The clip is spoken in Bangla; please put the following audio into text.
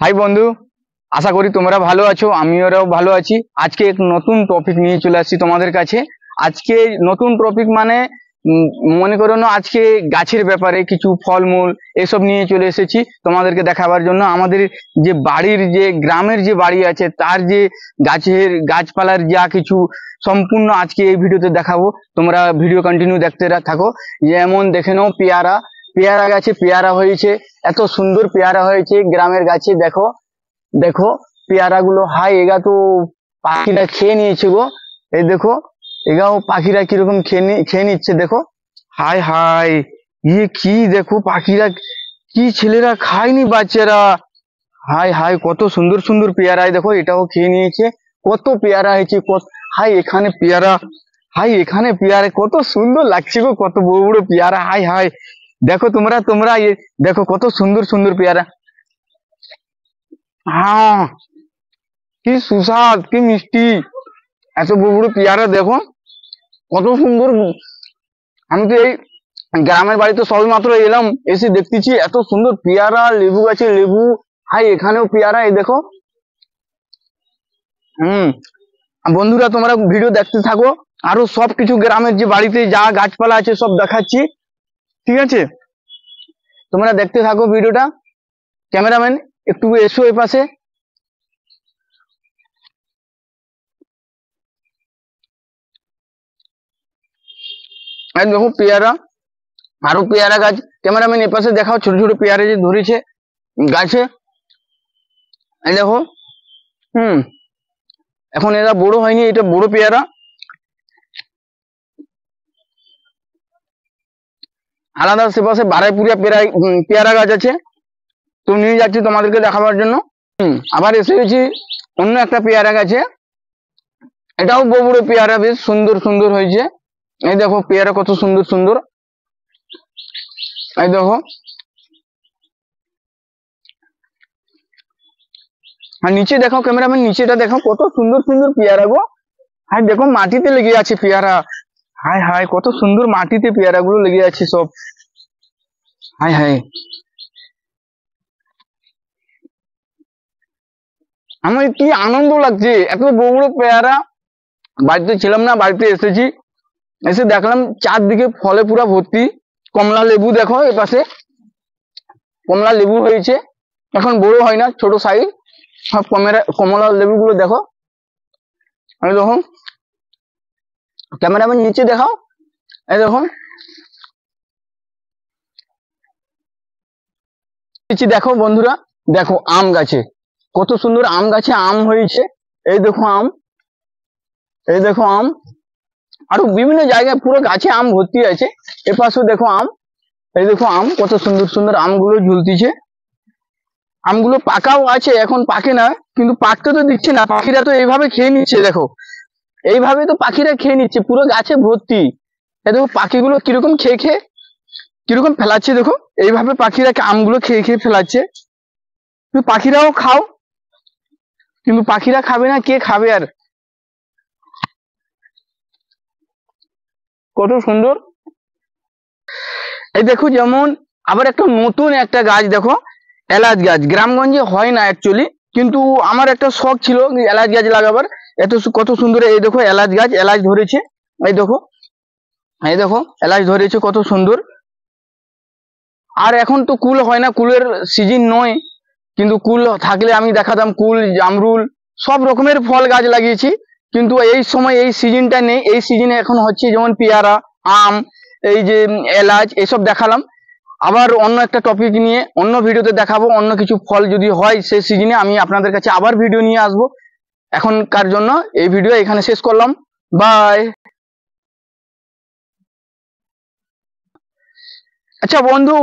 হাই বন্ধু, আশা করি তোমরা ভালো আছো, আমিও ভালো আছি। আজকে এক নতুন টপিক নিয়ে চলে আসছি তোমাদের কাছে। আজকে নতুন টপিক মানে মনে করো না, আজকে গাছের ব্যাপারে কিছু ফলমূল এসব নিয়ে চলে এসেছি তোমাদেরকে দেখাবার জন্য। আমাদের যে বাড়ির, যে গ্রামের যে বাড়ি আছে, তার যে গাছপালার যা কিছু সম্পূর্ণ আজকে এই ভিডিওতে দেখাবো। তোমরা ভিডিও কন্টিনিউ দেখতে থাকো। যেমন দেখে নাও, পেয়ারা পেয়ারা গাছে পেয়ারা হয়েছে, এত সুন্দর পেয়ারা হয়েছে গ্রামের গাছে। দেখো দেখো পেয়ারা গুলো, হাই এগা তো পাখিরা খেয়ে নিয়েছে গো। এই দেখো, এগাও পাখিরা কিরকম খেয়ে নিচ্ছে দেখো। হাই হাই, ইয়ে কি দেখো পাখিরা, কি ছেলেরা খায়নি বাচ্চারা। হাই হাই, কত সুন্দর সুন্দর পেয়ারা। দেখো এটাও খেয়ে নিয়েছে। কত পেয়ারা হয়েছে, হাই এখানে পেয়ারা, হাই এখানে পেয়ারা কত সুন্দর লাগছে গো, কত বড় বড় পেয়ারা। হাই হাই, দেখো তোমরা তোমরা দেখো কত সুন্দর সুন্দর পেয়ারা। হ্যাঁ, কি সুস্বাদ, কি মিষ্টি, এত বড় বড় পেয়ারা দেখো কত সুন্দর। আমি তো এই গ্রামের বাড়িতে সবে মাত্র এলাম, এসে দেখতেছি এত সুন্দর পেয়ারা। লেবু গাছে লেবু, হাই এখানেও পেয়ারা, এই দেখো। বন্ধুরা তোমরা ভিডিও দেখতে থাকো, আরো সবকিছু গ্রামের যে বাড়িতে যা গাছপালা আছে সব দেখাচ্ছি, ঠিক আছে? তোমরা দেখতে থাকো ভিডিওটা। ক্যামেরাম্যান একটু এসো এ পাশে। আর দেখো পেয়ারা, আরো পেয়ারা গাছ। ক্যামেরাম্যান এ পাশে দেখাও, ছোট ছোট পেয়ারা যে ধরেছে গাছে। এই দেখো, এখন এরা বড় হয়নি, এটা বড় পেয়ারা। আলাদা সেপাশে বারাইপুরিয়া পেয়ারা গাছ আছে, তো নিয়ে যাচ্ছি তোমাদেরকে দেখাবার জন্য। আবার এসে গেছি অন্য একটা পেয়ারা গাছে, এটাও বড় বড় পেয়ারা, বেশ সুন্দর সুন্দর হয়েছে। এই দেখো পেয়ারা কত সুন্দর সুন্দর, এই দেখো। আর নিচে দেখো ক্যামেরাম্যান, নিচেটা দেখো কত সুন্দর সুন্দর পেয়ারা গো। হাই দেখো মাটিতে লেগে আছে পেয়ারা, হাই হাই কত সুন্দর মাটিতে পেয়ারা গুলো লেগে আছে সব। হাই হাই, আমার কি আনন্দ লাগছে, এত বড় বড় পেয়ারা। বাড়িতে ছিলাম না, বাড়িতে এসেছি, এসে দেখলাম চারদিকে ফলে পুরা ভর্তি। কমলা লেবু দেখো এ পাশে, কমলা লেবু হয়েছে, এখন বড় হয় না, ছোট সাইজ। সব কমলা লেবু গুলো দেখো। এই দেখো ক্যামেরাম্যান নিচে দেখাও, এই দেখো নিচে দেখো বন্ধুরা, দেখো আম গাছে কত সুন্দর, আম গাছে আম হয়েছে। এই দেখো আম, এই দেখো আম, আরো বিভিন্ন জায়গায় পুরো গাছে আম ভর্তি আছে। এ পাশেও দেখো আম, এই দেখো আম, কত সুন্দর সুন্দর আমগুলো ঝুলতিছে। আমগুলো পাকাও আছে, এখন পাকে না, কিন্তু পাকতে তো দিচ্ছে না, পাখিরা তো এইভাবে খেয়ে নিচ্ছে। দেখো এইভাবে তো পাখিরা খেয়ে নিচ্ছে, পুরো গাছে ভর্তি। দেখো পাখিগুলো কিরকম খেয়ে খেয়ে কিরকম ফেলাচ্ছে, দেখো এইভাবে পাখিরা আমগুলো খেয়ে খেয়ে ফেলাচ্ছে। পাখিরাও খাও, কিন্তু পাখিরা খাবে না, কে খাবে আর। কত সুন্দর। এই দেখো যেমন আবার একটা নতুন একটা গাছ দেখো, এলাচ গাছ। গ্রামগঞ্জে হয় না অ্যাকচুয়ালি, কিন্তু আমার একটা শখ ছিল এলাচ গাছ লাগাবার। কত সুন্দর, এই দেখো এলাচ গাছ, এলাচ ধরেছে। এই দেখো, এই দেখো এলাচ ধরেছে কত সুন্দর। আর এখন তো কুল হয় না, কুলের সিজন নয়, কিন্তু কুল থাকলে আমি দেখাতাম। কুল, জামরুল, সব রকমের ফল গাছ লাগিয়েছি, কিন্তু এই সময় এই সিজনটা নেই। এই সিজনে এখন হচ্ছে যেমন পেয়ারা, আম, এই যে এলাচ, এসব দেখালাম। আবার অন্য একটা টপিক নিয়ে অন্য ভিডিওতে দেখাবো, অন্য কিছু ফল যদি হয় সেই সিজনে আমি আপনাদের কাছে আবার ভিডিও নিয়ে আসবো। এখনকার জন্য এই ভিডিও এখানে শেষ করলাম, বাই। আচ্ছা বন্ধু,